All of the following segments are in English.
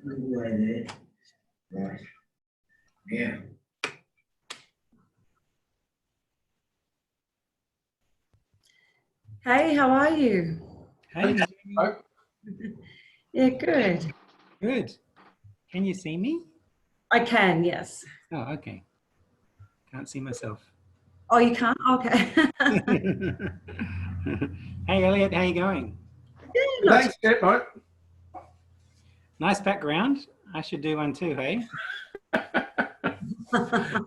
Right. Yeah. Hey, how are you? Hey, Yeah, good. good. Can you see me? I can, yes. Oh, okay. Can't see myself. Oh, you can't? Okay. Hey, Elliot, how you going? Not Thanks, Jeff, mate. Nice background. I should do one too, hey?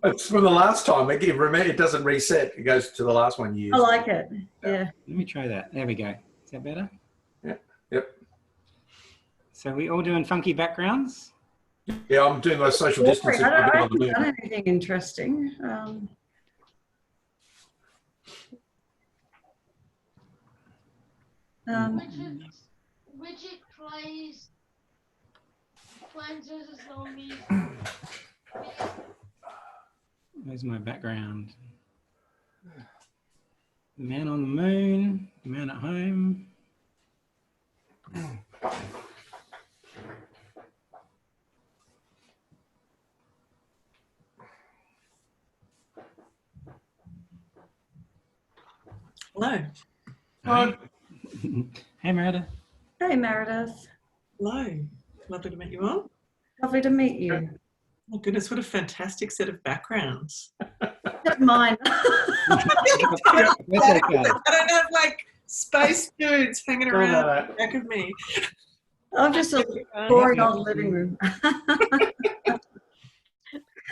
It's from the last time. Remember, it doesn't reset. It goes to the last one you used. I like it. Yeah. Let me try that. There we go. Is that better? Yeah. Yep. So we all doing funky backgrounds? Yeah, I'm doing my social distancing. I I've been on haven't the move. done anything interesting. Widget plays Plants vs. Zombies. Where's my background? The man on the moon, the man at home. Hello. Hi. Hey, Meredith. Hey, Meredith. Hello. Lovely to meet you all. Lovely to meet you. Oh goodness, what a fantastic set of backgrounds. Except mine. That's okay. I don't have like space dudes hanging around the back of me. I'm just a boring old living room.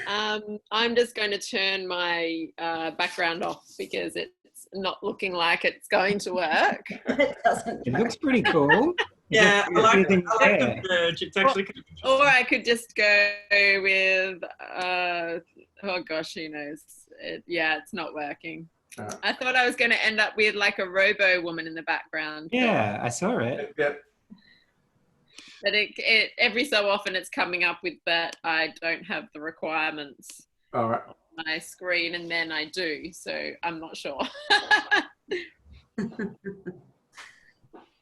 I'm just going to turn my background off because it's not looking like it's going to work. It doesn't. It looks pretty cool. Yeah, I like Everything's there. the verge. It's actually kind of Or I could just go with, oh gosh, who knows? Yeah, it's not working. I thought I was going to end up with like a robo woman in the background. Yeah, I saw it. Yep. But it every so often it's coming up with that I don't have the requirements All right. on my screen, and then I do, so I'm not sure.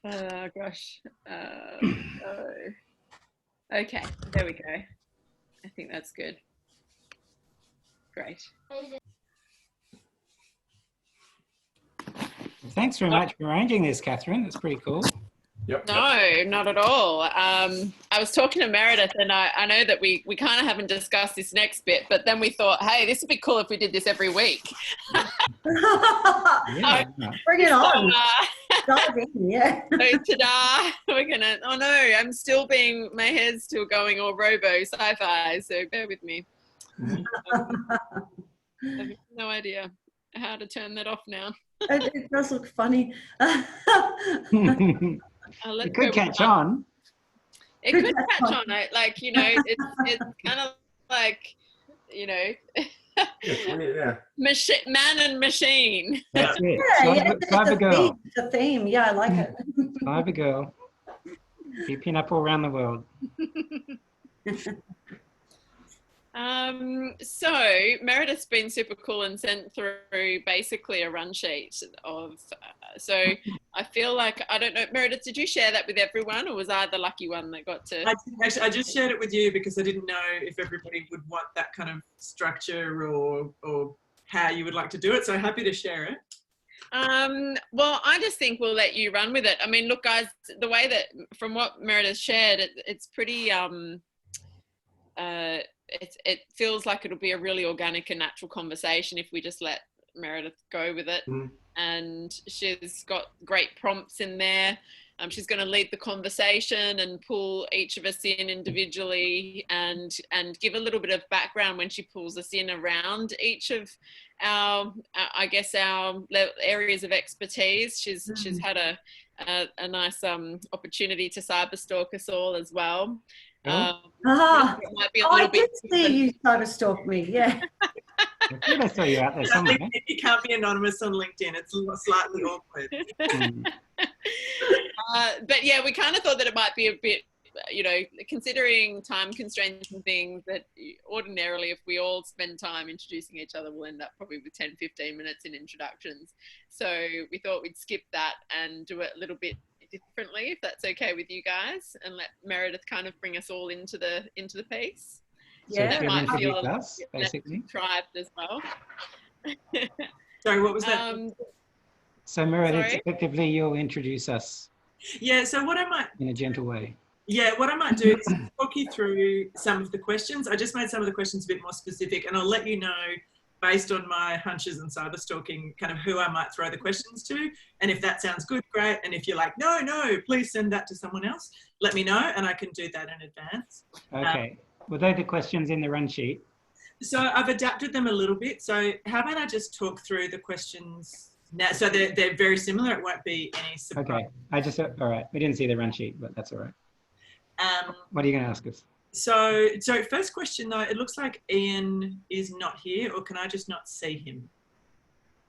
Oh gosh. Okay, there we go. I think that's good. Great. Thanks very much for arranging this, Catherine. That's pretty cool. Yep. No, not at all. I was talking to Meredith, and I know that we kind of haven't discussed this next bit, but then we thought, hey, this would be cool if we did this every week. Yeah. Bring it on. So, Dive in, yeah. so ta-da, we're gonna, oh no, my hair's still going all robo sci-fi, so bear with me. I have no idea how to turn that off now. It does look funny. It could catch on. It could catch on. Like, you know, it's kind of like, you know, Yeah. man and machine. That's it. Yeah, Cyber girl. It's a theme. Yeah, I like it. Cyber girl. Keeping up all around the world. So Meredith's been super cool and sent through basically a run sheet of, so I feel like, I don't know, Meredith, did you share that with everyone, or was I the lucky one that got to? I just shared it with you because I didn't know if everybody would want that kind of structure or how you would like to do it. So happy to share it. Well, I just think we'll let you run with it. I mean, look, guys, the way that, from what Meredith shared, it's pretty, it feels like it'll be a really organic and natural conversation if we just let Meredith go with it. And she's got great prompts in there. She's going to lead the conversation and pull each of us in individually and give a little bit of background when she pulls us in around each of our, I guess, our areas of expertise. She's had a nice opportunity to cyber stalk us all as well. It might be a little I bit did see you cyber stalk me, yeah. I thought I saw you out there somewhere. You can't be anonymous on LinkedIn. It's slightly awkward. But yeah, we kind of thought that it might be a bit, you know, considering time constraints and things, that ordinarily if we all spend time introducing each other, we'll end up probably with 10, 15 minutes in introductions. So we thought we'd skip that and do it a little bit differently, if that's okay with you guys, and let Meredith kind of bring us all into the piece. So Yeah. That she'll might introduce feel a little us, bit less basically. contrived as well. Sorry, what was that? So Meredith, Sorry? effectively, you'll introduce us Yeah, so what I might in a gentle way. what I might do is talk you through some of the questions. I just made some of the questions a bit more specific, and I'll let you know based on my hunches and cyber stalking kind of who I might throw the questions to. And if that sounds good, great. And if you're like, no, please send that to someone else, let me know and I can do that in advance. Okay. Were they the questions in the run sheet? So I've adapted them a little bit. So how about I just talk through the questions now? So they're very similar. It won't be any surprise. Okay. All right. We didn't see the run sheet, but that's all right. What are you going to ask us? So first question though, it looks like Ian is not here, or can I just not see him?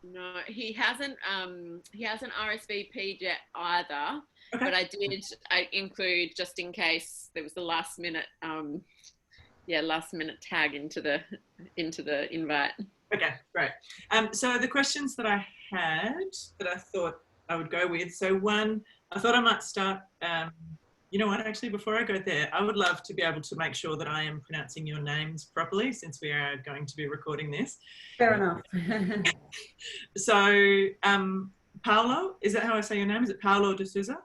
No, he hasn't RSVP'd yet either. Okay. But I include, just in case there was the last minute tag into the invite. Okay, great. So the questions that I had that I thought I would go with. So one, I thought I might start. You know what, actually, before I go there, I would love to be able to make sure that I am pronouncing your names properly, since we are going to be recording this. Fair enough. So, Paolo, is that how I say your name? Is it Paolo de Souza?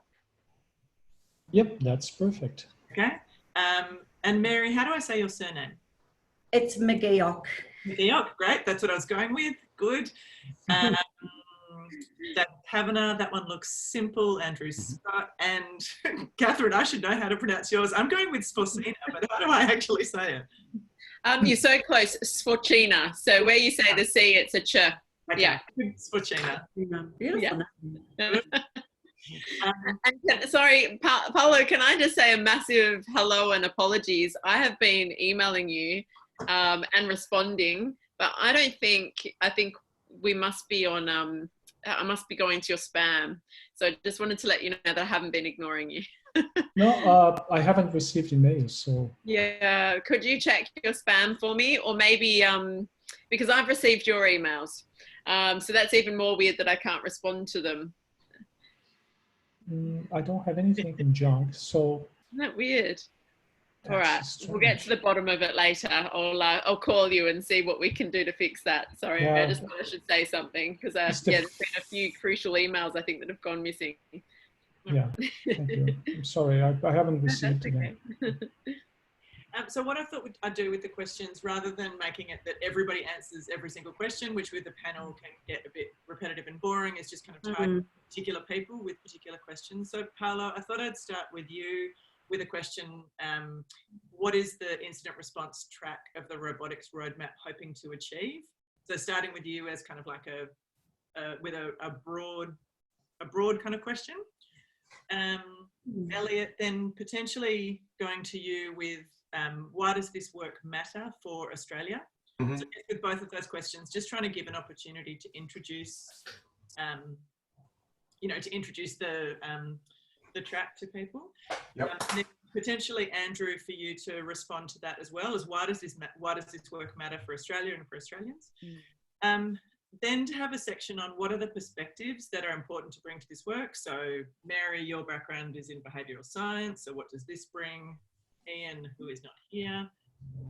Yep, that's perfect. Okay. And Mary, how do I say your surname? It's McGeoch. McGeoch, great. That's what I was going with. Good. That Kavanagh, that one looks simple. Andrew Scott and Catherine, I should know how to pronounce yours. I'm going with Sforcina, but how do I actually say it? You're so close, Sforcina. So where you say the C, it's a ch. Okay. Yeah. Sforcina. Beautiful. Yeah. And sorry, Paolo, can I just say a massive hello and apologies? I have been emailing you and responding, but I think we must be on, I must be going to your spam. So I just wanted to let you know that I haven't been ignoring you. No, I haven't received emails, so. Yeah, could you check your spam for me? Or maybe, because I've received your emails. So that's even more weird that I can't respond to them. I don't have anything in junk, so. Isn't that weird? All right, That's we'll get to strange. the bottom of it later. I'll call you and see what we can do to fix that. Sorry, Yeah. I just thought I should say something because It's there's been a few crucial emails I think that have gone missing. Yeah, thank you. I'm sorry, I haven't received That's them. okay. So what I thought I'd do with the questions, rather than making it that everybody answers every single question, which with the panel can get a bit repetitive and boring, is just kind of target particular people with particular questions. So Paolo, I thought I'd start with you with a question. What is the incident response track of the robotics roadmap hoping to achieve? So starting with you as kind of like a broad kind of question. Elliot, then potentially going to you with why does this work matter for Australia? Mhm. So with both of those questions, just trying to give an opportunity to introduce, the track to people. Yep. And then potentially Andrew, for you to respond to that as well, as why does this work matter for Australia and for Australians? Then to have a section on what are the perspectives that are important to bring to this work. So Mary, your background is in behavioural science. So what does this bring? Ian, who is not here.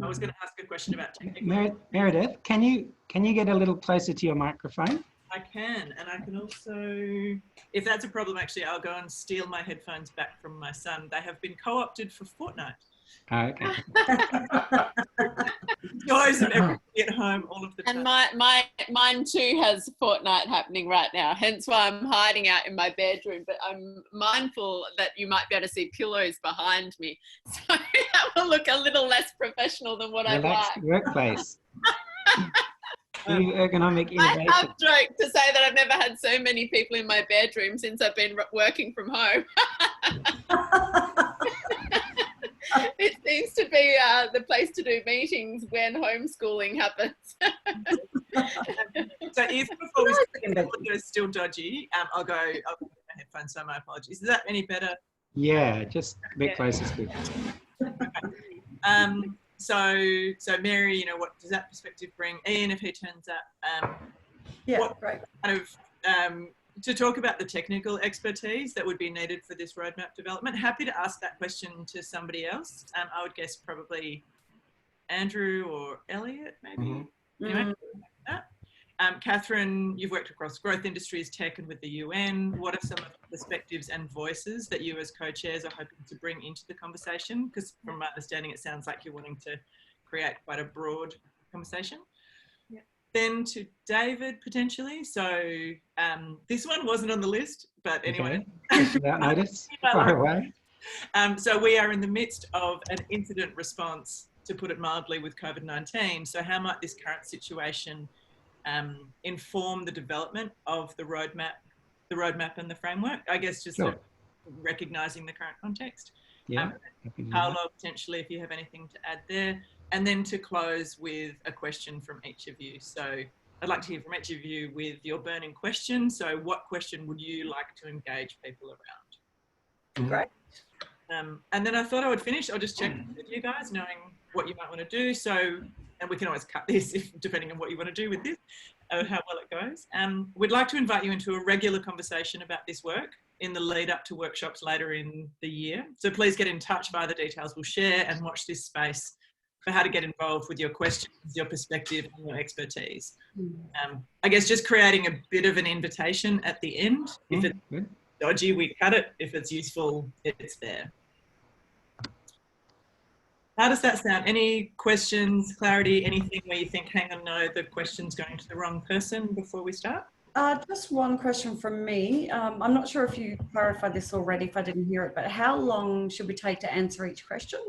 I was going to ask a question about technical. Meredith, can you get a little closer to your microphone? I can, and I can also, if that's a problem, actually, I'll go and steal my headphones back from my son. They have been co-opted for Fortnite. Okay. Joys of everybody at home all of the time. And mine too has Fortnite happening right now, hence why I'm hiding out in my bedroom, but I'm mindful that you might be able to see pillows behind me, so that will look a little less professional than what I'd Relaxed like. workplace. New ergonomic I innovation. have joked to say that I've never had so many people in my bedroom since I've been working from home. It seems to be the place to do meetings when homeschooling happens. So if before we start, the audio is still dodgy, I'll go with my headphones, so my apologies. Is that any better? Yeah, just a bit closer is good. So Mary, what does that perspective bring? Ian, if he turns up, Yeah, what right. kind of to talk about the technical expertise that would be needed for this roadmap development. Happy to ask that question to somebody else. I would guess probably Andrew or Elliot, maybe. Anyway, Catherine, you've worked across growth industries, tech, and with the UN. What are some of the perspectives and voices that you as co-chairs are hoping to bring into the conversation? Because from my understanding, it sounds like you're wanting to create quite a broad conversation. Yeah. Then to David, potentially. So this one wasn't on the list, but anyway. Okay. Without notice, far away. So we are in the midst of an incident response, to put it mildly, with COVID-19. So how might this current situation inform the development of the roadmap and the framework? I guess just Sure. recognising the current context. Yeah. Paolo, potentially, if you have anything to add there. And then to close with a question from each of you. So I'd like to hear from each of you with your burning question. So what question would you like to engage people around? Great. And then I thought I would finish. I'll just check with you guys, knowing what you might want to do. So, and we can always cut this if, depending on what you want to do with this, how well it goes. We'd like to invite you into a regular conversation about this work in the lead up to workshops later in the year. So please get in touch via the details we'll share, and watch this space for how to get involved with your questions, your perspective, and your expertise. I guess just creating a bit of an invitation at the end. If it's dodgy, we cut it. If it's useful, it's there. How does that sound? Any questions, clarity, anything where you think, hang on, no, the question's going to the wrong person before we start? Just one question from me. I'm not sure if you clarified this already, if I didn't hear it, but how long should we take to answer each question?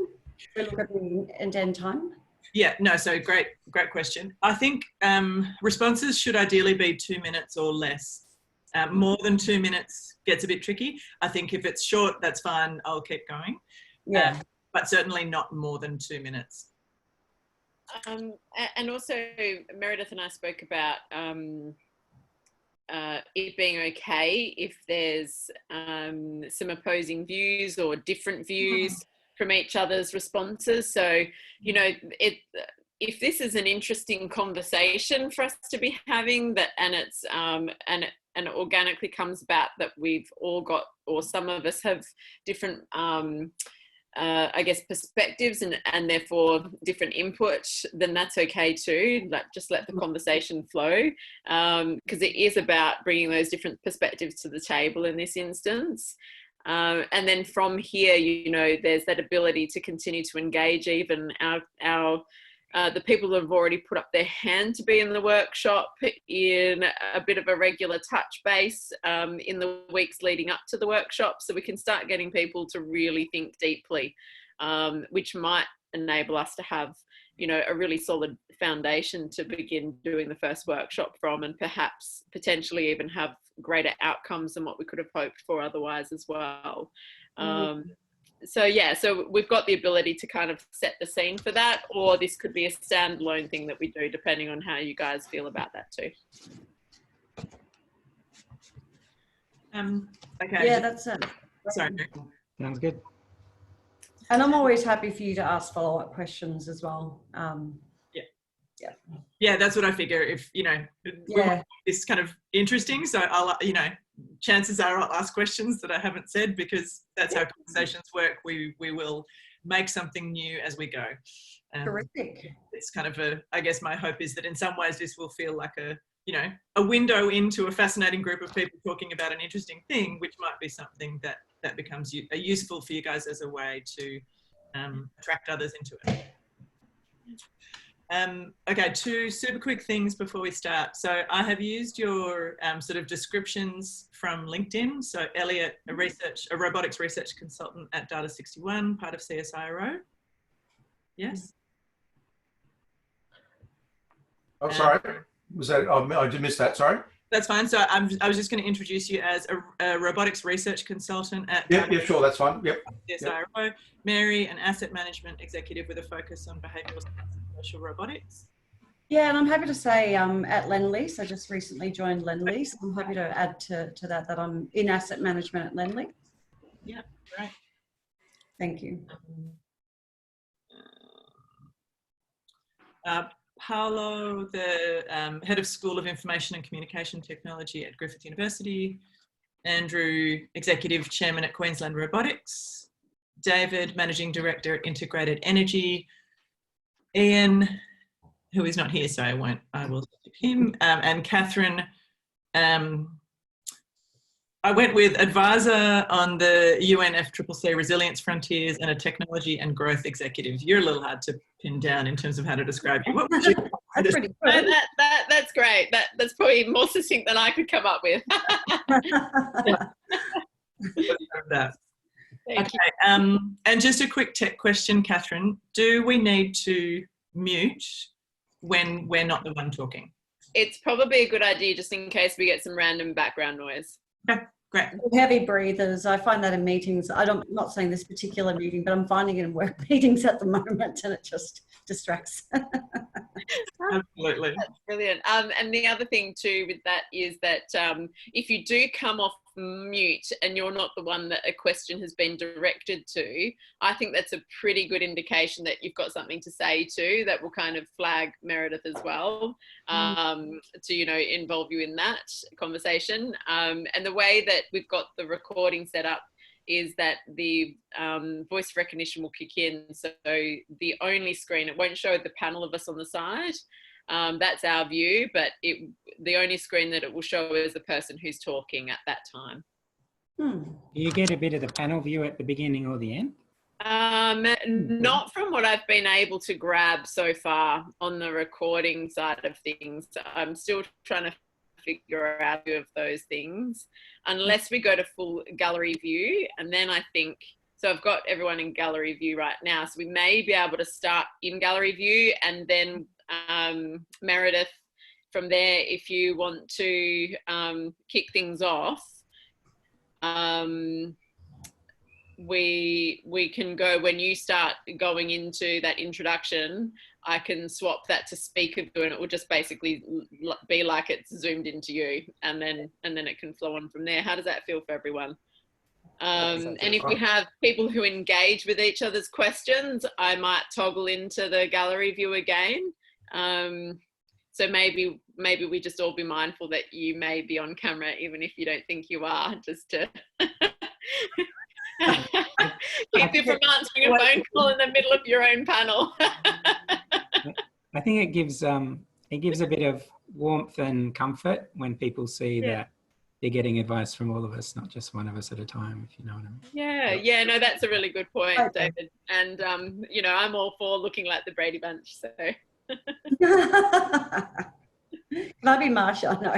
We look at the end time. Yeah, no, so great question. I think responses should ideally be 2 minutes or less. More than 2 minutes gets a bit tricky. I think if it's short, that's fine. I'll keep going. Yeah. But certainly not more than 2 minutes. And also, Meredith and I spoke about it being okay if there's some opposing views or different views from each other's responses. So, you know, if this is an interesting conversation for us to be having, that, and it's and it organically comes about that we've all got, or some of us have different I guess perspectives and therefore different input, then that's okay too. Just let the conversation flow, because it is about bringing those different perspectives to the table in this instance. And then from here, you know, there's that ability to continue to engage even the people that have already put up their hand to be in the workshop in a bit of a regular touch base in the weeks leading up to the workshop, so we can start getting people to really think deeply, which might enable us to have, you know, a really solid foundation to begin doing the first workshop from, and perhaps potentially even have greater outcomes than what we could have hoped for otherwise as well. So yeah, so we've got the ability to kind of set the scene for that, or this could be a standalone thing that we do, depending on how you guys feel about that too. Okay. Yeah, that's it. Sorry. Sounds good. And I'm always happy for you to ask follow-up questions as well. Yeah, that's what I figure. If, you know, it's kind of interesting, so I'll, you know, chances are I'll ask questions that I haven't said, because that's how conversations work. We will make something new as we go. Terrific. It's kind of I guess my hope is that in some ways this will feel like a window into a fascinating group of people talking about an interesting thing, which might be something that becomes useful for you guys as a way to attract others into it. Okay, 2 super quick things before we start. So I have used your sort of descriptions from LinkedIn. So Elliot, a robotics research consultant at Data61, part of CSIRO. Yes? Oh, sorry. Was that? I did miss that. Sorry. That's fine. So I was just going to introduce you as a robotics research consultant at Yeah, sure. That's fine. Yep. CSIRO. Yep. Mary, an asset management executive with a focus on behavioural science and commercial robotics. Yeah, and I'm happy to say at Lendlease, I just recently joined Lendlease. I'm happy to add to that I'm in asset management at Lendlease. Yeah, great. Thank you. Paolo, the Head of School of Information and Communication Technology at Griffith University. Andrew, Executive Chairman at Queensland Robotics. David, Managing Director at Integrated Energy. Ian, who is not here, so I will skip him. And Catherine, I went with advisor on the UNFCCC Resilience Frontiers and a technology and growth executive. You're a little hard to pin down in terms of how to describe you. What would you That's pretty No, good. that's great. That's probably more succinct than I could come up with. that? Thank Okay, and just a quick tech question, Catherine. Do we need to mute when we're not the one talking? It's probably a good idea just in case we get some random background noise. Okay, great. Heavy breathers. I find that in meetings. I'm not saying this particular meeting, but I'm finding it in work meetings at the moment, and it just distracts. Absolutely. That's brilliant. And the other thing too with that is that if you do come off mute and you're not the one that a question has been directed to, I think that's a pretty good indication that you've got something to say too that will kind of flag Meredith as well to, you know, involve you in that conversation. And the way that we've got the recording set up is that the voice recognition will kick in. So the only screen, it won't show the panel of us on the side. That's our view, but the only screen that it will show is the person who's talking at that time. Do you get a bit of the panel view at the beginning or the end? Not from what I've been able to grab so far on the recording side of things. I'm still trying to figure out a few of those things, unless we go to full gallery view. And then I think, so I've got everyone in gallery view right now. So we may be able to start in gallery view, and then Meredith, from there, if you want to kick things off, we can go, when you start going into that introduction, I can swap that to speaker view, and it will just basically be like it's zoomed into you, and then it can flow on from there. How does that feel for everyone? And if we have people who engage with each other's questions, I might toggle into the gallery view again. So maybe we just all be mindful that you may be on camera even if you don't think you are, just to keep you from answering a phone call in the middle of your own panel. I think it gives a bit of warmth and comfort when people see that they're getting advice from all of us, not just one of us at a time, if you know what I mean. Yeah, no, that's a really good point, David. And you know, I'm all for looking like the Brady Bunch, so. Can I be Marsha? No.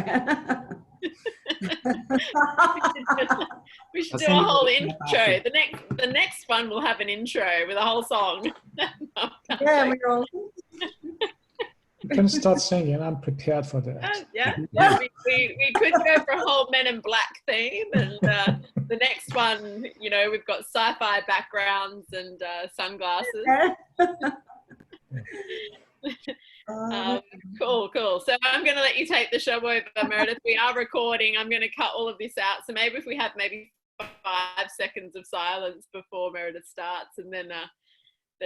We should do a whole intro. The next one will have an intro with a whole song. Yeah, we're all. You can start singing. I'm prepared for that. Yeah. We could go for a whole Men in Black theme, and the next one, you know, we've got sci-fi backgrounds and sunglasses. Cool. So I'm going to let you take the show over, Meredith. We are recording. I'm going to cut all of this out. So maybe if we have 5 seconds of silence before Meredith starts, and then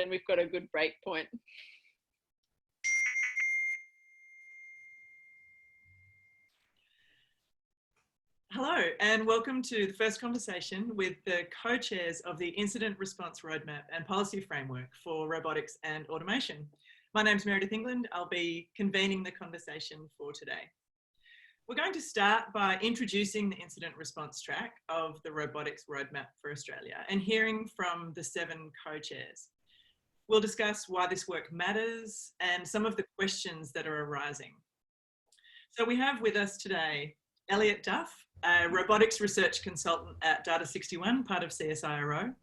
we've got a good break point. Hello, and welcome to the first conversation with the co-chairs of the Incident Response Roadmap and Policy Framework for Robotics and Automation. My name's Meredith England. I'll be convening the conversation for today. We're going to start by introducing the incident response track of the Robotics Roadmap for Australia and hearing from the 7 co-chairs. We'll discuss why this work matters and some of the questions that are arising. So we have with us today Elliot Duff, a robotics research consultant at Data61, part of CSIRO.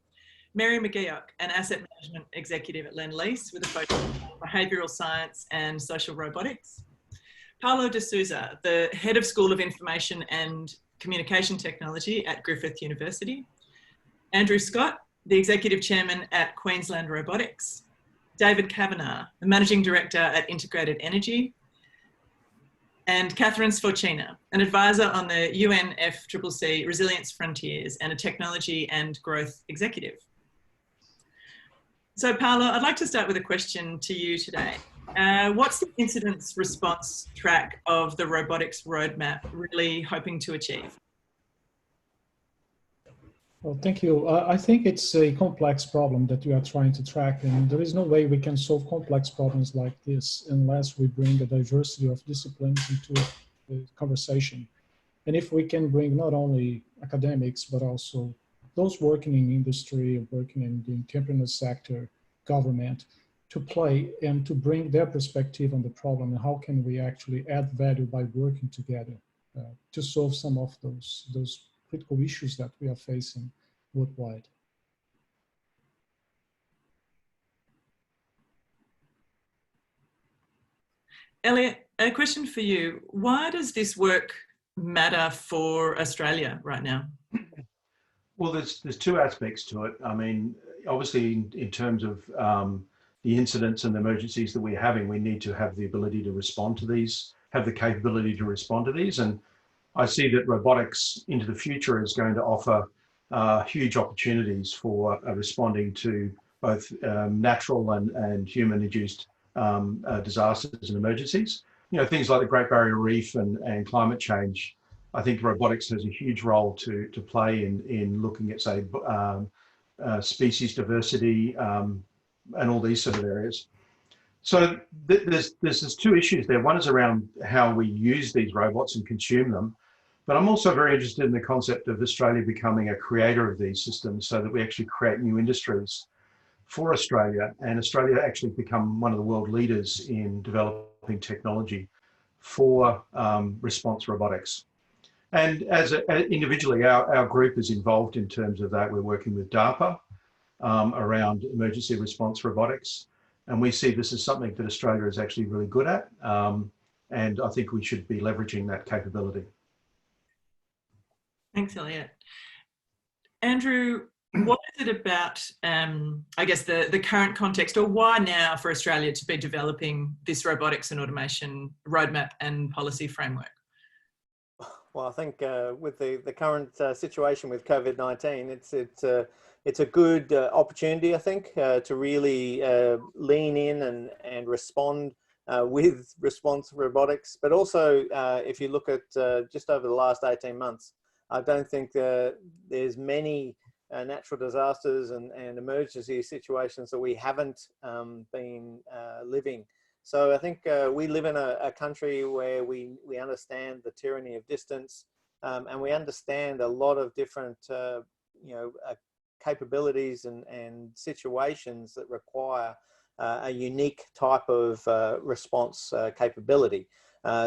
Mary McGeoch, an asset management executive at Lendlease with a focus on behavioural science and social robotics. Paolo De Souza, the head of School of Information and Communication Technology at Griffith University. Andrew Scott, the executive chairman at Queensland Robotics. David Kavanagh, the managing director at Integrated Energy. And Catherine Sforcina, an advisor on the UNFCCC Resilience Frontiers and a technology and growth executive. So Paolo, I'd like to start with a question to you today. What's the incidents response track of the robotics roadmap really hoping to achieve? Well, thank you. I think it's a complex problem that we are trying to track, and there is no way we can solve complex problems like this unless we bring a diversity of disciplines into the conversation. And if we can bring not only academics, but also those working in industry, working in the entrepreneurial sector, government, to play and to bring their perspective on the problem, and how can we actually add value by working together to solve some of those critical issues that we are facing worldwide. Elliot, a question for you. Why does this work matter for Australia right now? Well, there's two aspects to it. I mean, obviously, in terms of the incidents and the emergencies that we're having, we need to have the ability to respond to these, have the capability to respond to these. And I see that robotics into the future is going to offer huge opportunities for responding to both natural and human-induced disasters and emergencies. You know, things like the Great Barrier Reef and climate change. I think robotics has a huge role to play in looking at, say, species diversity and all these sort of areas. So there's two issues there. One is around how we use these robots and consume them. But I'm also very interested in the concept of Australia becoming a creator of these systems so that we actually create new industries for Australia, and Australia actually become one of the world leaders in developing technology for response robotics. And individually, our group is involved in terms of that. We're working with DARPA around emergency response robotics. And we see this as something that Australia is actually really good at. And I think we should be leveraging that capability. Thanks, Elliot. Andrew, what is it about, I guess, the current context, or why now for Australia to be developing this robotics and automation roadmap and policy framework? Well, I think with the current situation with COVID-19, it's a good opportunity, I think, to really lean in and respond with response robotics. But also, if you look at just over the last 18 months, I don't think there's many natural disasters and emergency situations that we haven't been living. So I think we live in a country where we understand the tyranny of distance, and we understand a lot of different capabilities and situations that require a unique type of response capability.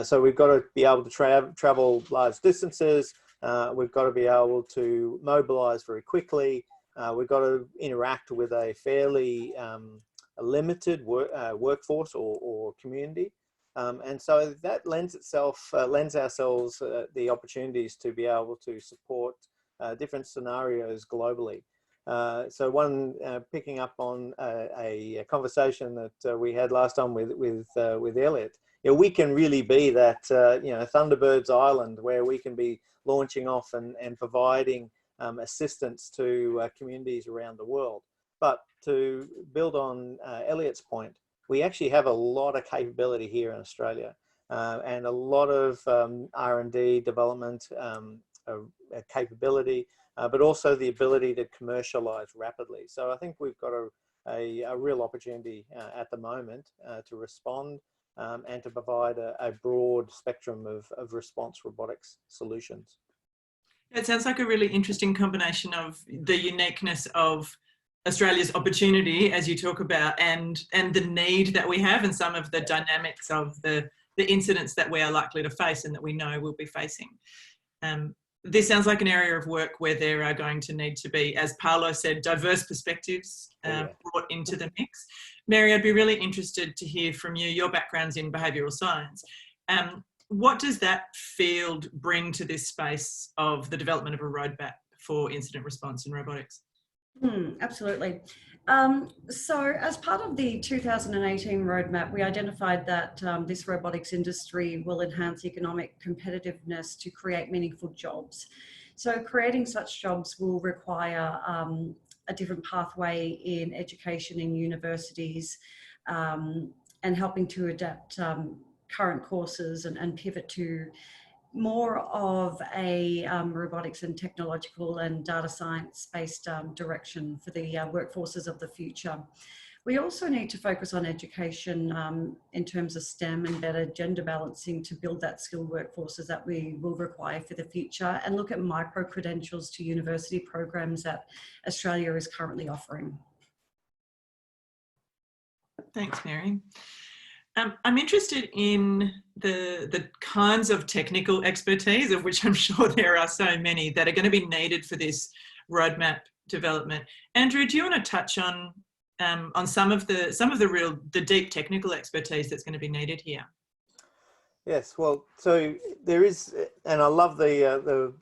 So we've got to be able to travel large distances. We've got to be able to mobilize very quickly. We've got to interact with a fairly limited workforce or community. And so that lends ourselves the opportunities to be able to support different scenarios globally. So one, picking up on a conversation that we had last time with Elliot, we can really be that Thunderbird's Island where we can be launching off and providing assistance to communities around the world. But to build on Elliot's point, we actually have a lot of capability here in Australia and a lot of R&D development capability, but also the ability to commercialize rapidly. So I think we've got a real opportunity at the moment to respond and to provide a broad spectrum of response robotics solutions. It sounds like a really interesting combination of the uniqueness of Australia's opportunity, as you talk about, and the need that we have, and some of the dynamics of the incidents that we are likely to face and that we know we'll be facing. This sounds like an area of work where there are going to need to be, as Paolo said, diverse perspectives brought into the mix. Mary, I'd be really interested to hear from you. Your background's in behavioural science. What does that field bring to this space of the development of a roadmap for incident response in robotics? Absolutely. So as part of the 2018 roadmap, we identified that this robotics industry will enhance economic competitiveness to create meaningful jobs. So creating such jobs will require a different pathway in education in universities, and helping to adapt current courses and pivot to more of a robotics and technological and data science based direction for the workforces of the future. We also need to focus on education in terms of STEM and better gender balancing to build that skilled workforces that we will require for the future, and look at micro-credentials to university programs that Australia is currently offering. Thanks, Mary. I'm interested in the kinds of technical expertise, of which I'm sure there are so many, that are going to be needed for this roadmap development. Andrew, do you want to touch on some of the deep technical expertise that's going to be needed here? Yes, well, so there is, and I love the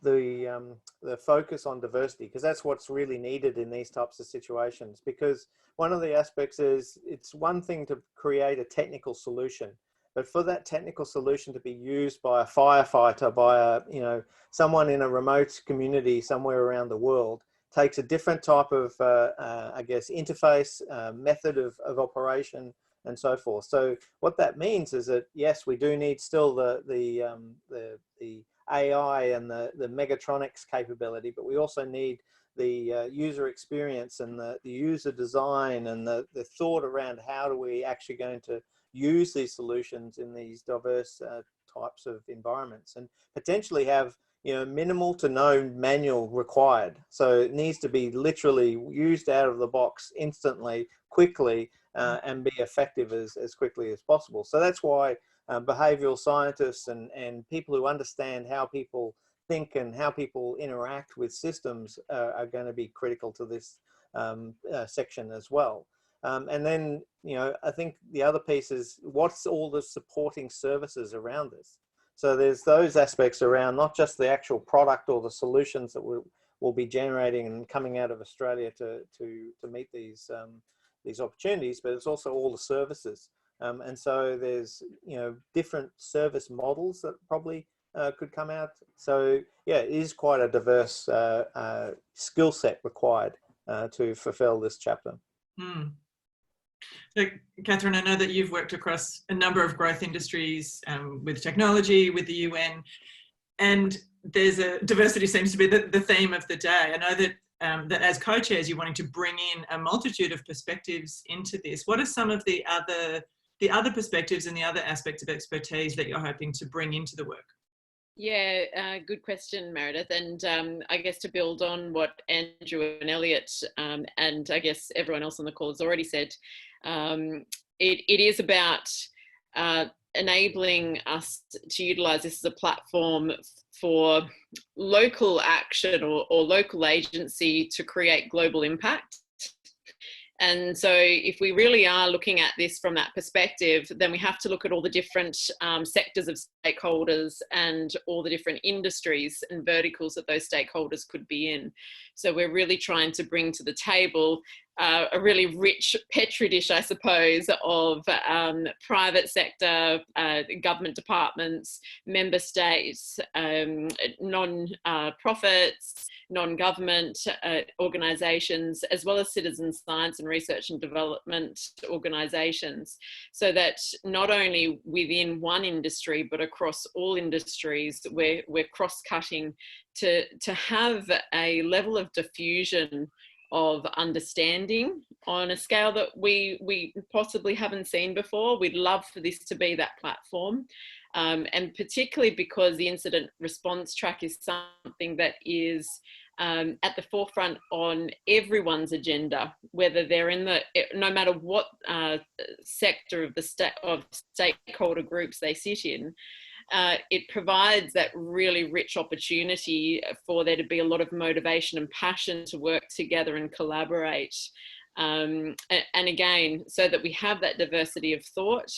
focus on diversity, because that's what's really needed in these types of situations. Because one of the aspects is, it's one thing to create a technical solution, but for that technical solution to be used by a firefighter, by someone in a remote community somewhere around the world, takes a different type of, I guess, interface, method of operation, and so forth. So what that means is that, yes, we do need still the AI and the mechatronics capability, but we also need the user experience and the user design and the thought around how do we actually going to use these solutions in these diverse types of environments, and potentially have minimal to no manual required. So it needs to be literally used out of the box instantly, quickly, and be effective as quickly as possible. So that's why behavioral scientists and people who understand how people think and how people interact with systems are going to be critical to this section as well. And then, I think the other piece is, what's all the supporting services around this? So there's those aspects around not just the actual product or the solutions that we'll be generating and coming out of Australia to meet these opportunities, but it's also all the services. And so there's different service models that probably could come out. So yeah, it is quite a diverse skill set required to fulfill this chapter. Mm. So, Catherine, I know that you've worked across a number of growth industries with technology, with the UN, and there's diversity seems to be the theme of the day. I know that that as co-chairs, you're wanting to bring in a multitude of perspectives into this. What are some of the other perspectives and the other aspects of expertise that you're hoping to bring into the work? Yeah, good question, Meredith. And I guess to build on what Andrew and Elliot and I guess everyone else on the call has already said, it is about enabling us to utilise this as a platform for local action or local agency to create global impact. And so if we really are looking at this from that perspective, then we have to look at all the different sectors of stakeholders and all the different industries and verticals that those stakeholders could be in. So we're really trying to bring to the table a really rich petri dish, I suppose, of private sector, government departments, member states, non-profits, non-government organisations, as well as citizen science and research and development organisations, so that not only within one industry but across all industries we're cross-cutting to have a level of diffusion of understanding on a scale that we possibly haven't seen before. We'd love for this to be that platform. And particularly because the incident response track is something that is at the forefront on everyone's agenda, whether they're in no matter what sector of of stakeholder groups they sit in. It provides that really rich opportunity for there to be a lot of motivation and passion to work together and collaborate. And again, so that we have that diversity of thought,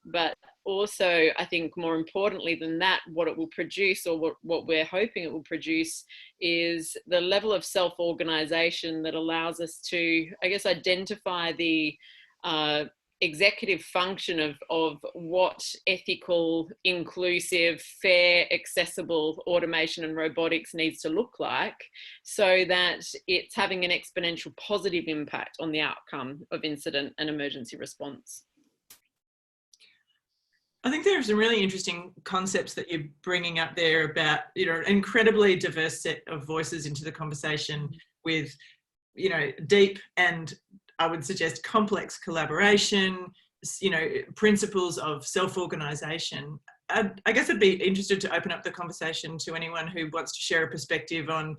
but also, I think more importantly than that, what it will produce, or what we're hoping it will produce, is the level of self-organisation that allows us to, I guess, identify the executive function of what ethical, inclusive, fair, accessible automation and robotics needs to look like, so that it's having an exponential positive impact on the outcome of incident and emergency response. I think there are some really interesting concepts that you're bringing up there about, you know, an incredibly diverse set of voices into the conversation with, you know, deep and I would suggest complex collaboration, you know, principles of self-organization. I guess I'd be interested to open up the conversation to anyone who wants to share a perspective on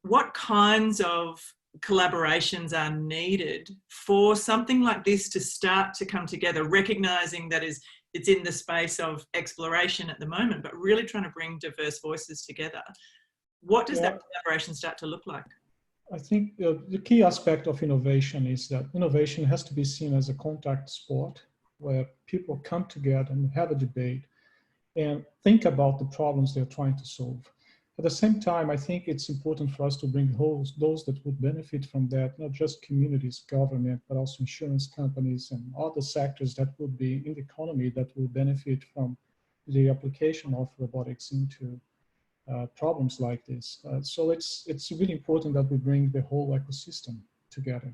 what kinds of collaborations are needed for something like this to start to come together, recognizing that it's in the space of exploration at the moment, but really trying to bring diverse voices together. What does that collaboration start to look like? I think the key aspect of innovation is that innovation has to be seen as a contact sport where people come together and have a debate and think about the problems they're trying to solve. At the same time, I think it's important for us to bring those that would benefit from that, not just communities, government, but also insurance companies and other sectors that would be in the economy that will benefit from the application of robotics into problems like this. So it's really important that we bring the whole ecosystem together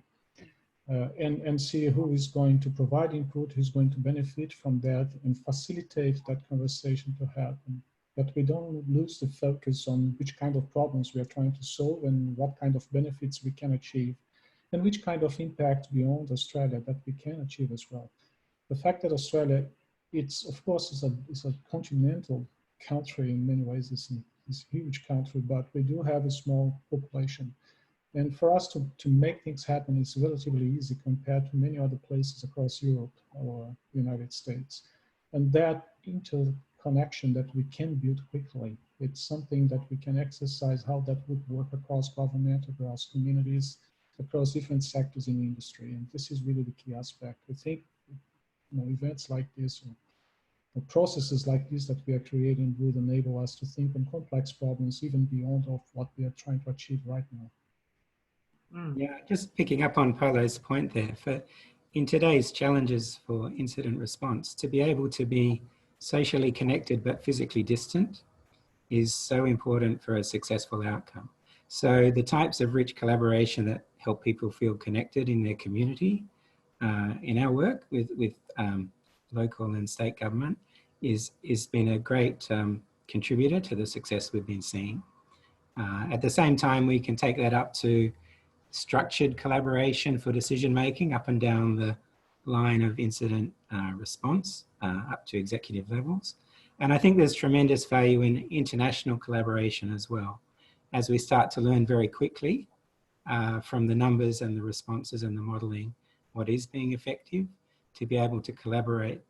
and see who is going to provide input, who's going to benefit from that and facilitate that conversation to happen. That we don't lose the focus on which kind of problems we are trying to solve and what kind of benefits we can achieve and which kind of impact beyond Australia that we can achieve as well. The fact that Australia, it's of course is a continental country in many ways, it's a huge country, but we do have a small population. And for us to make things happen is relatively easy compared to many other places across Europe or the United States. And that interconnection that we can build quickly, it's something that we can exercise how that would work across government, across communities, across different sectors in industry. And this is really the key aspect. I think, you know, events like this or processes like this that we are creating would enable us to think on complex problems even beyond of what we are trying to achieve right now. Yeah, just picking up on Paulo's point there, in today's challenges for incident response, to be able to be socially connected but physically distant is so important for a successful outcome. So the types of rich collaboration that help people feel connected in their community, in our work with local and state government, is been a great contributor to the success we've been seeing. At the same time, we can take that up to structured collaboration for decision making up and down the line of incident response up to executive levels. And I think there's tremendous value in international collaboration as well, as we start to learn very quickly from the numbers and the responses and the modelling what is being effective, to be able to collaborate,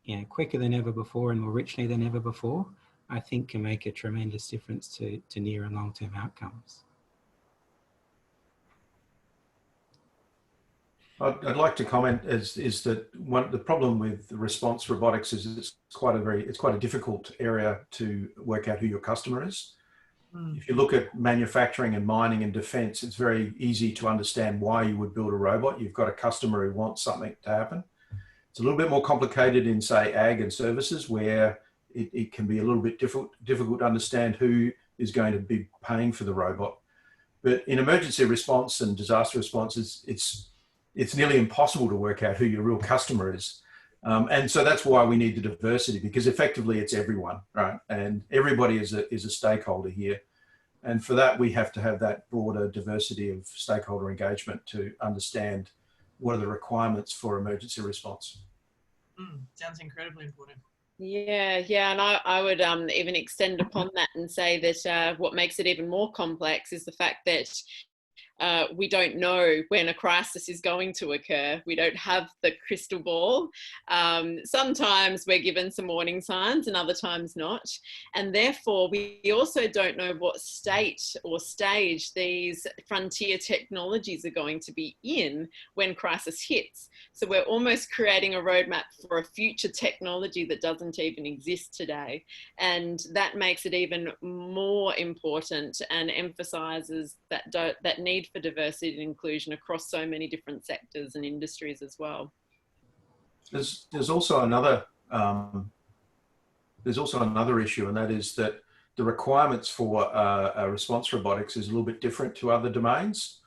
you know, quicker than ever before and more richly than ever before, I think can make a tremendous difference to near and long-term outcomes. I'd like to comment is that the problem with response robotics is it's quite a difficult area to work out who your customer is. If you look at manufacturing and mining and defense, it's very easy to understand why you would build a robot. You've got a customer who wants something to happen. It's a little bit more complicated in, say, ag and services, where it can be a little bit difficult to understand who is going to be paying for the robot. But in emergency response and disaster response, it's nearly impossible to work out who your real customer is. And so that's why we need the diversity, because effectively it's everyone, right? And everybody is a stakeholder here. And for that, we have to have that broader diversity of stakeholder engagement to understand what are the requirements for emergency response. Sounds incredibly important. Yeah, and I would even extend upon that and say that what makes it even more complex is the fact that we don't know when a crisis is going to occur. We don't have the crystal ball. Sometimes we're given some warning signs and other times not. And therefore, we also don't know what state or stage these frontier technologies are going to be in when crisis hits. So we're almost creating a roadmap for a future technology that doesn't even exist today. And that makes it even more important and emphasizes that need for diversity and inclusion across so many different sectors and industries as well. There's also another issue, and that is that the requirements for response robotics is a little bit different to other domains.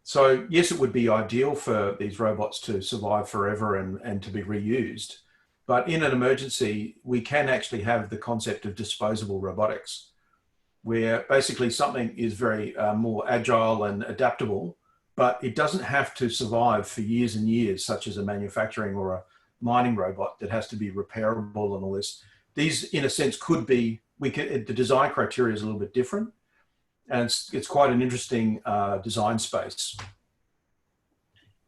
So yes, it would be ideal for these robots to survive forever and to be reused, But in an emergency, we can actually have the concept of disposable robotics, where basically something is very more agile and adaptable, but it doesn't have to survive for years and years, such as a manufacturing or a mining robot that has to be repairable and all this. These, in a sense, could be, the design criteria is a little bit different. And it's quite an interesting design space.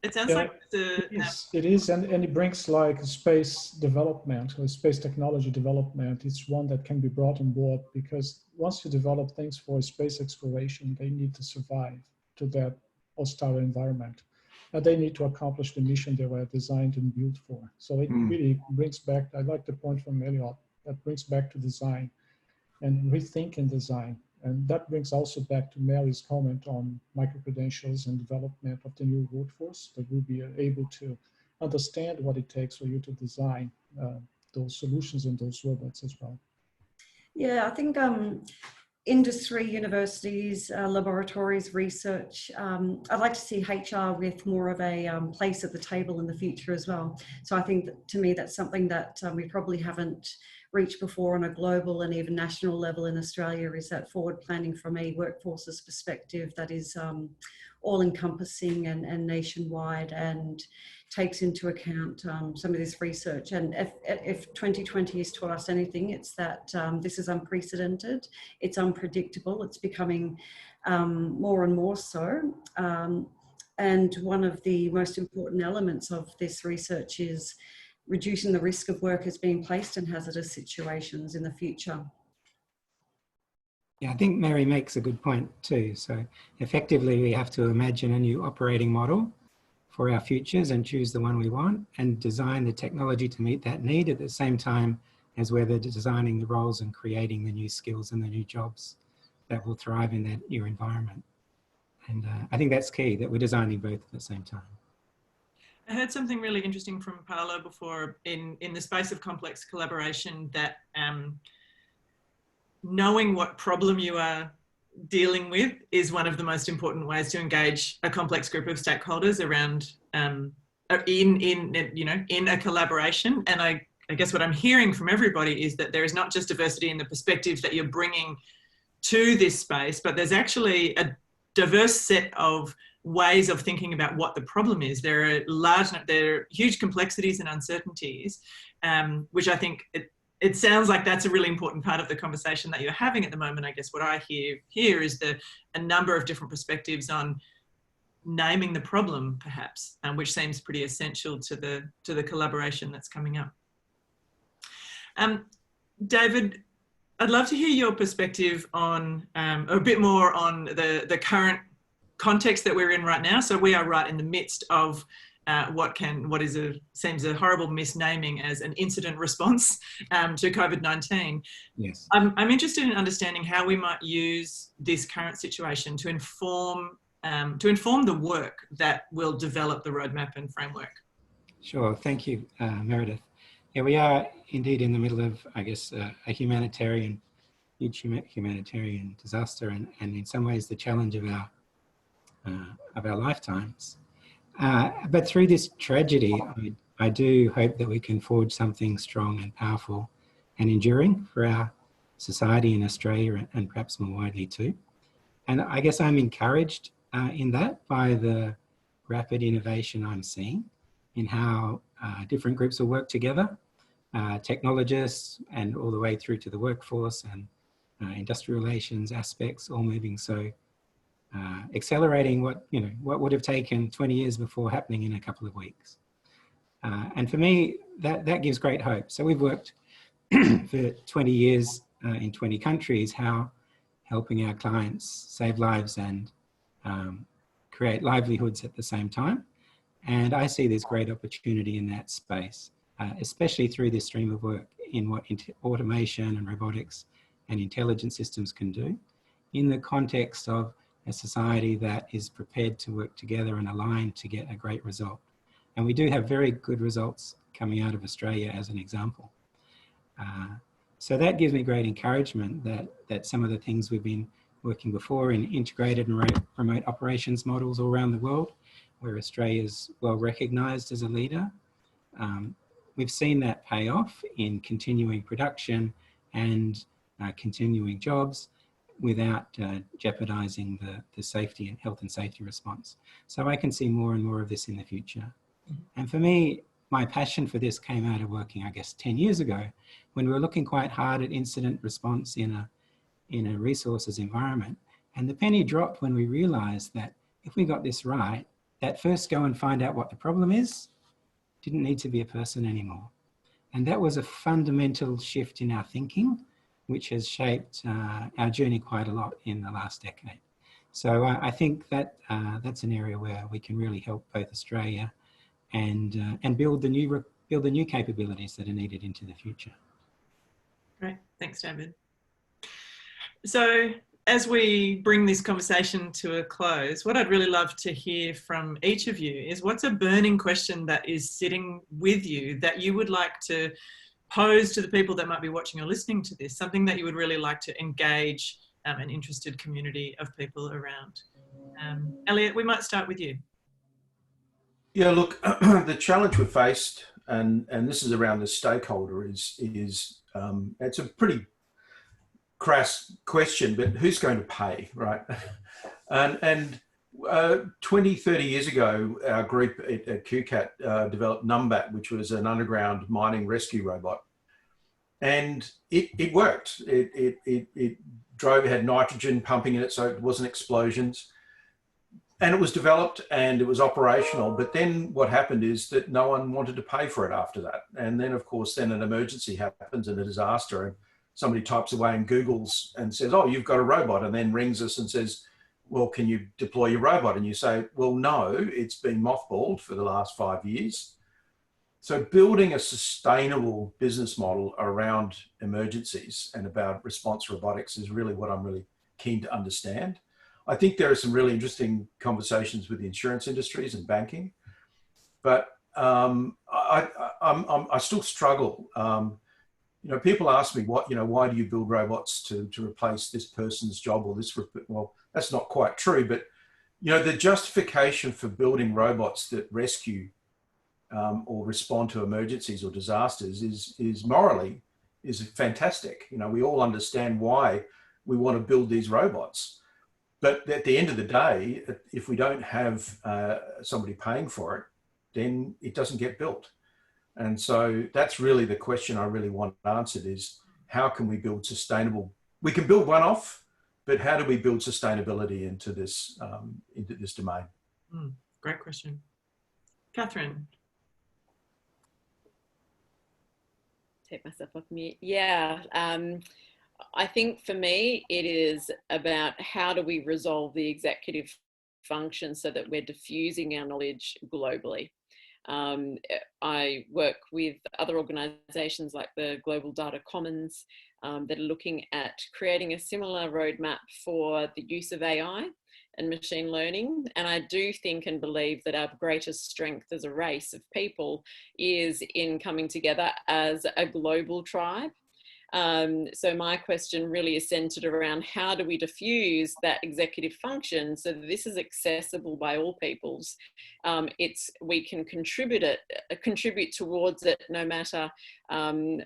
It sounds like it is, and it brings like space development or space technology development. It's one that can be brought on board, because once you develop things for space exploration, they need to survive to that hostile environment. And they need to accomplish the mission they were designed and built for. So it really brings back, I like the point from Elliot, that brings back to design and rethinking design. And that brings also back to Mary's comment on micro-credentials and development of the new workforce, that will be able to understand what it takes for you to design those solutions and those robots as well. Yeah, I think industry, universities, laboratories, research, I'd like to see HR with more of a place at the table in the future as well. So I think that, to me, that's something that we probably haven't reached before on a global and even national level in Australia, is that forward planning from a workforce's perspective that is all-encompassing and nationwide, and takes into account some of this research. And if 2020 has taught us anything, it's that this is unprecedented, it's unpredictable, it's becoming more and more so. And one of the most important elements of this research is reducing the risk of workers being placed in hazardous situations in the future. Yeah, I think Mary makes a good point too. So effectively, we have to imagine a new operating model for our futures and choose the one we want, and design the technology to meet that need at the same time as we're designing the roles and creating the new skills and the new jobs that will thrive in that new environment. And I think that's key, that we're designing both at the same time. I heard something really interesting from Paolo before in the space of complex collaboration, that knowing what problem you are dealing with is one of the most important ways to engage a complex group of stakeholders around in a collaboration. And I guess what I'm hearing from everybody is that there is not just diversity in the perspectives that you're bringing to this space, but there's actually a diverse set of ways of thinking about what the problem is. There are huge complexities and uncertainties, which I think it sounds like that's a really important part of the conversation that you're having at the moment. I guess what I hear here is a number of different perspectives on naming the problem, perhaps, which seems pretty essential to the collaboration that's coming up. David, I'd love to hear your perspective on a bit more on the current context that we're in right now. So we are right in the midst of what seems a horrible misnaming as an incident response to COVID-19. Yes. I'm interested in understanding how we might use this current situation to inform the work that will develop the roadmap and framework. Sure, thank you, Meredith. Yeah, we are indeed in the middle of, I guess, a huge humanitarian disaster, and in some ways the challenge of our lifetimes. But through this tragedy, I do hope that we can forge something strong and powerful and enduring for our society in Australia, and perhaps more widely too. And I guess I'm encouraged in that by the rapid innovation I'm seeing in how different groups will work together, technologists and all the way through to the workforce and industrial relations aspects, all moving so accelerating what would have taken 20 years before happening in a couple of weeks. And for me, that gives great hope. So we've worked for 20 years in 20 countries, how helping our clients save lives and create livelihoods at the same time. And I see there's great opportunity in that space, especially through this stream of work in what automation and robotics and intelligent systems can do in the context of a society that is prepared to work together and align to get a great result. And we do have very good results coming out of Australia as an example. So that gives me great encouragement that some of the things we've been working before in integrated and remote operations models all around the world, where Australia is well recognised as a leader, we've seen that pay off in continuing production and continuing jobs without jeopardizing the safety and health and safety response. So I can see more and more of this in the future. And for me, my passion for this came out of working, I guess, 10 years ago, when we were looking quite hard at incident response in a resources environment. And the penny dropped when we realized that if we got this right, that first go and find out what the problem is didn't need to be a person anymore. And that was a fundamental shift in our thinking, which has shaped our journey quite a lot in the last decade. So I think that that's an area where we can really help both Australia and build the new capabilities that are needed into the future. Great, thanks, David. So as we bring this conversation to a close, what I'd really love to hear from each of you is what's a burning question that is sitting with you that you would like to pose to the people that might be watching or listening to this, something that you would really like to engage an interested community of people around. Elliot, we might start with you. Yeah, look, the challenge we're faced, and this is around the stakeholder, is it's a pretty crass question, but who's going to pay, right? and 20, 30 years ago, our group at QCAT developed Numbat, which was an underground mining rescue robot. And it worked. It drove, it had nitrogen pumping in it, so it wasn't explosions. And it was developed and it was operational. But then what happened is that no one wanted to pay for it after that. And then, of course, then an emergency happens and a disaster. And somebody types away and Googles and says, oh, you've got a robot, and then rings us and says, well, can you deploy your robot? And you say, well, no, it's been mothballed for the last 5 years. So building a sustainable business model around emergencies and about response robotics is really what I'm really keen to understand. I think there are some really interesting conversations with the insurance industries and banking, but I still struggle. You know, people ask me, why do you build robots to replace this person's job or this? Well, that's not quite true, but the justification for building robots that rescue or respond to emergencies or disasters is morally fantastic. We all understand why we want to build these robots. But at the end of the day, if we don't have somebody paying for it, then it doesn't get built. And so that's really the question I really want answered is, how can we build sustainable? We can build one off, but how do we build sustainability into this domain? Great question. Catherine. Take myself off mute. Yeah. I think for me, it is about how do we resolve the executive function so that we're diffusing our knowledge globally. I work with other organisations like the Global Data Commons that are looking at creating a similar roadmap for the use of AI and machine learning. And I do think and believe that our greatest strength as a race of people is in coming together as a global tribe. So my question really is centered around how do we diffuse that executive function so that this is accessible by all peoples. We can contribute towards it no matter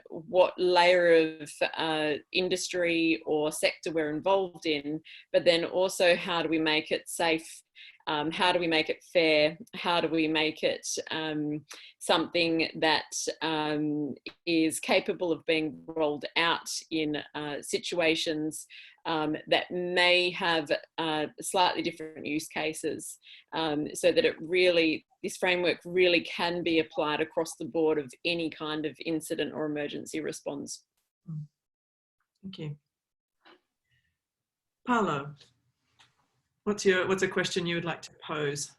what layer of industry or sector we're involved in, but then also how do we make it safe? How do we make it fair? How do we make it something that is capable of being rolled out in situations that may have slightly different use cases, so that this framework really can be applied across the board of any kind of incident or emergency response. Thank you. Paolo. What's a question you would like to pose?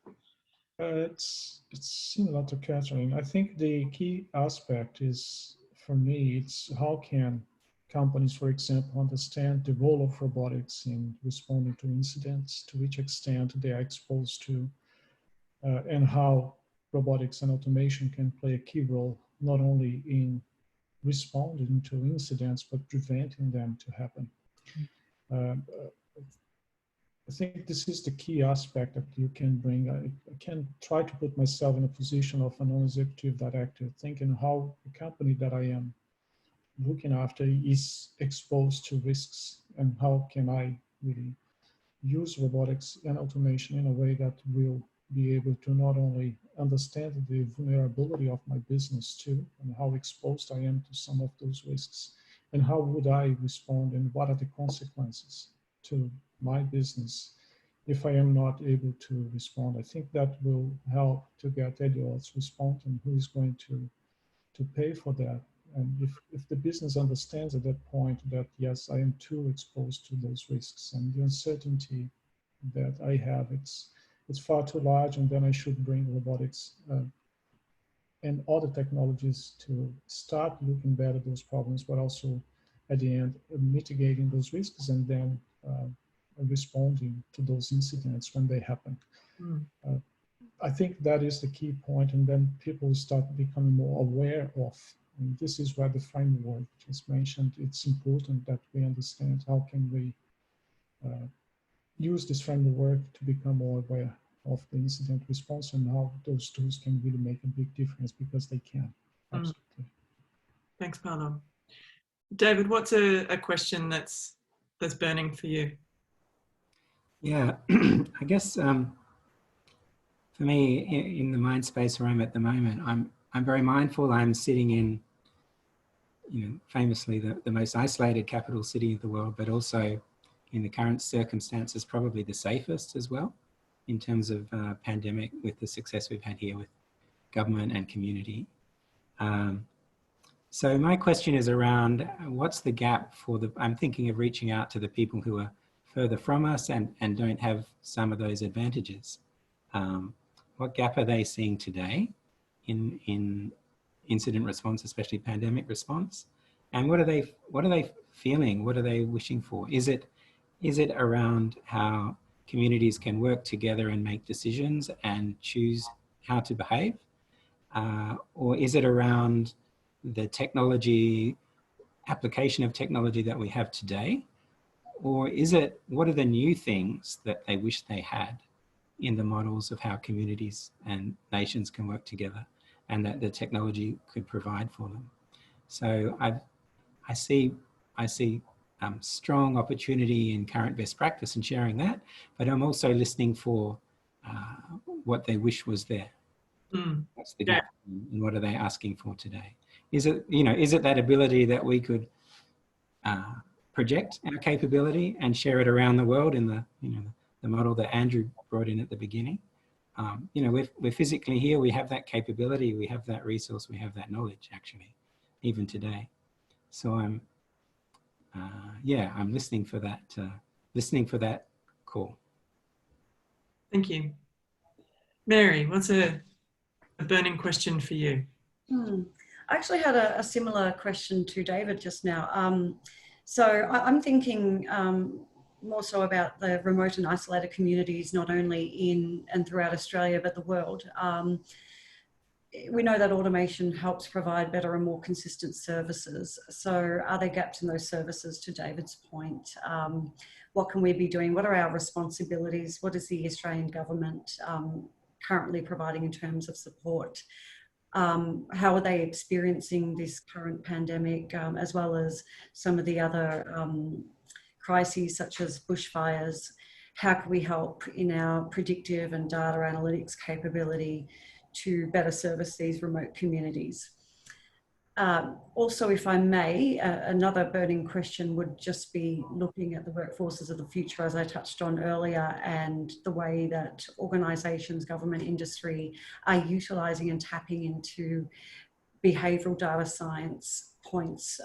It's similar to Catherine. I think the key aspect is, for me, it's how can companies, for example, understand the role of robotics in responding to incidents, to which extent they are exposed to, and how robotics and automation can play a key role, not only in responding to incidents, but preventing them to happen. I think this is the key aspect that you can bring. I can try to put myself in a position of a non-executive director, thinking how the company that I am looking after is exposed to risks, and how can I really use robotics and automation in a way that will be able to not only understand the vulnerability of my business too, and how exposed I am to some of those risks, and how would I respond, and what are the consequences to my business if I am not able to respond. I think that will help to get Eliot's response, and who is going to pay for that. And if the business understands at that point that, yes, I am too exposed to those risks, and the uncertainty that I have, it's far too large, and then I should bring robotics and other technologies to start looking better at those problems, but also at the end mitigating those risks, and then responding to those incidents when they happen. I think that is the key point, and then people start becoming more aware of. And this is where the framework just mentioned. It's important that we understand how can we use this framework to become more aware of the incident response, and how those tools can really make a big difference, because they can. Absolutely. Thanks, Paolo. David, what's a question that's burning for you? Yeah, I guess for me, in the mind space where I'm at the moment, I'm very mindful. I'm sitting in, famously the most isolated capital city of the world, but also in the current circumstances, probably the safest as well, in terms of pandemic, with the success we've had here with government and community. So my question is around what's the gap for I'm thinking of reaching out to the people who are further from us and don't have some of those advantages. What gap are they seeing today in incident response, especially pandemic response? And what are they feeling? What are they wishing for? Is it around how communities can work together and make decisions and choose how to behave? Or is it around the application of technology that we have today? Or what are the new things that they wish they had in the models of how communities and nations can work together, and that the technology could provide for them? So I see strong opportunity in current best practice and sharing that, but I'm also listening for what they wish was there. That's the gap, and what are they asking for today? Is it that ability that we could project our capability and share it around the world in the model that Andrew brought in at the beginning? We're physically here, we have that capability, we have that resource, we have that knowledge, actually, even today. So I'm listening for that call. Thank you. Mary, what's a burning question for you? I actually had a similar question to David just now. So I'm thinking more so about the remote and isolated communities, not only in and throughout Australia, but the world. We know that automation helps provide better and more consistent services. So are there gaps in those services, to David's point? What can we be doing? What are our responsibilities? What is the Australian government currently providing in terms of support? How are they experiencing this current pandemic, as well as some of the other crises such as bushfires? How can we help in our predictive and data analytics capability to better service these remote communities? Also, if I may, another burning question would just be looking at the workforces of the future, as I touched on earlier, and the way that organisations, government, industry are utilising and tapping into behavioural data science points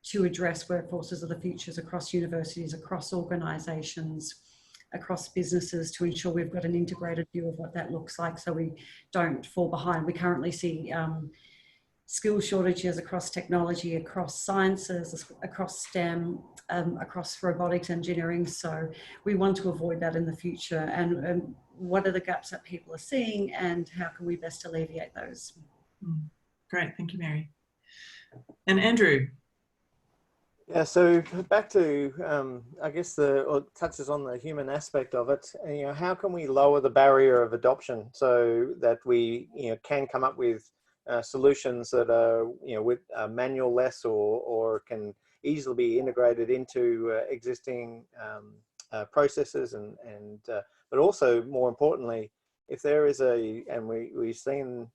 to address workforces of the futures across universities, across organisations, across businesses, to ensure we've got an integrated view of what that looks like, so we don't fall behind. We currently see skill shortages across technology, across sciences, across STEM, across robotics engineering. So we want to avoid that in the future. And what are the gaps that people are seeing, and how can we best alleviate those? Great, thank you, Mary. And Andrew? Yeah, so back to, I guess, or touches on the human aspect of it. And, you know, how can we lower the barrier of adoption so that we, you know, can come up with solutions that are, you know, with manual less or can easily be integrated into existing processes but also more importantly, if there is and we've seen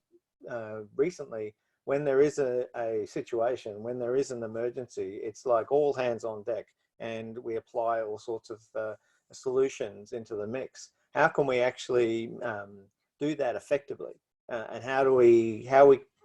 recently, when there is a situation, when there is an emergency, it's like all hands on deck and we apply all sorts of solutions into the mix. How can we actually do that effectively? And how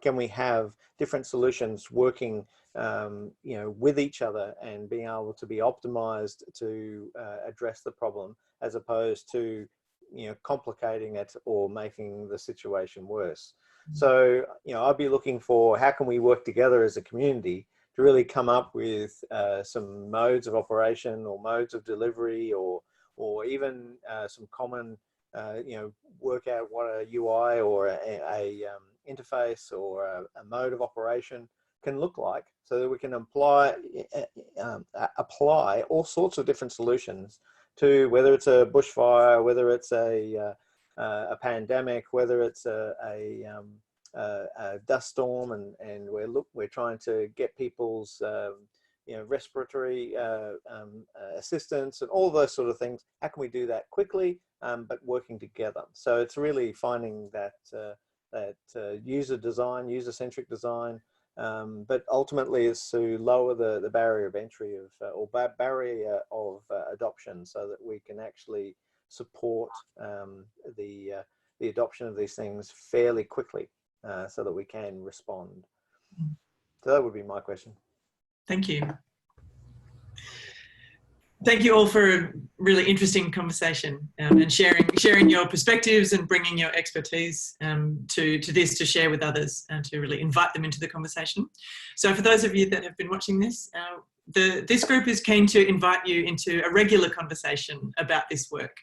can we have different solutions working you know, with each other and being able to be optimized to address the problem, as opposed to, you know, complicating it or making the situation worse. So, you know, I'd be looking for how can we work together as a community to really come up with some modes of operation or modes of delivery or even some common, you know, work out what a UI or a interface or a mode of operation can look like, so that we can apply all sorts of different solutions to whether it's a bushfire, whether it's a pandemic, whether it's a dust storm, and we're trying to get people's you know, respiratory assistance and all those sort of things. How can we do that quickly, but working together? So it's really finding that user design, user-centric design, but ultimately it's to lower the barrier of entry or barrier of adoption, so that we can actually support the adoption of these things fairly quickly, so that we can respond. So that would be my question. Thank you. Thank you all for a really interesting conversation and sharing your perspectives and bringing your expertise to this to share with others and to really invite them into the conversation. So for those of you that have been watching this, this group is keen to invite you into a regular conversation about this work,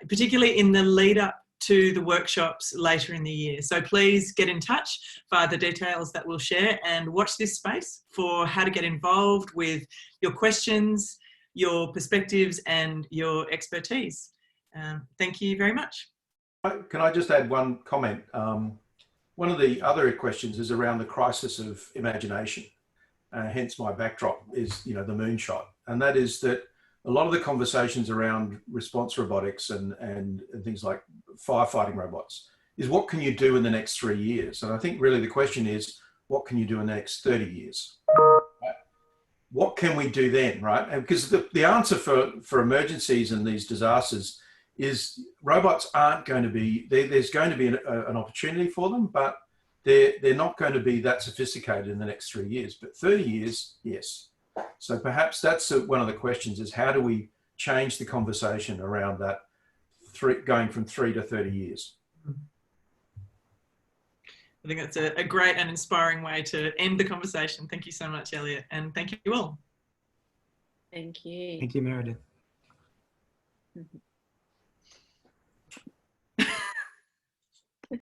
particularly in the lead up to the workshops later in the year. So please get in touch via the details that we'll share, and watch this space for how to get involved with your questions, your perspectives and your expertise. Thank you very much. Can I just add one comment? One of the other questions is around the crisis of imagination. Hence my backdrop is, you know, the moonshot. And that is that a lot of the conversations around response robotics and things like firefighting robots is what can you do in the next 3 years? And I think really the question is, what can you do in the next 30 years? What can we do then, right? Because the answer for emergencies and these disasters is robots aren't going to be, there's going to be an opportunity for them, but they're not going to be that sophisticated in the next 3 years. But 30 years, yes. So perhaps that's one of the questions, is how do we change the conversation around that going from 3 to 30 years? I think that's a great and inspiring way to end the conversation. Thank you so much, Elliot, and thank you all. Thank you. Thank you, Meredith. Mm-hmm.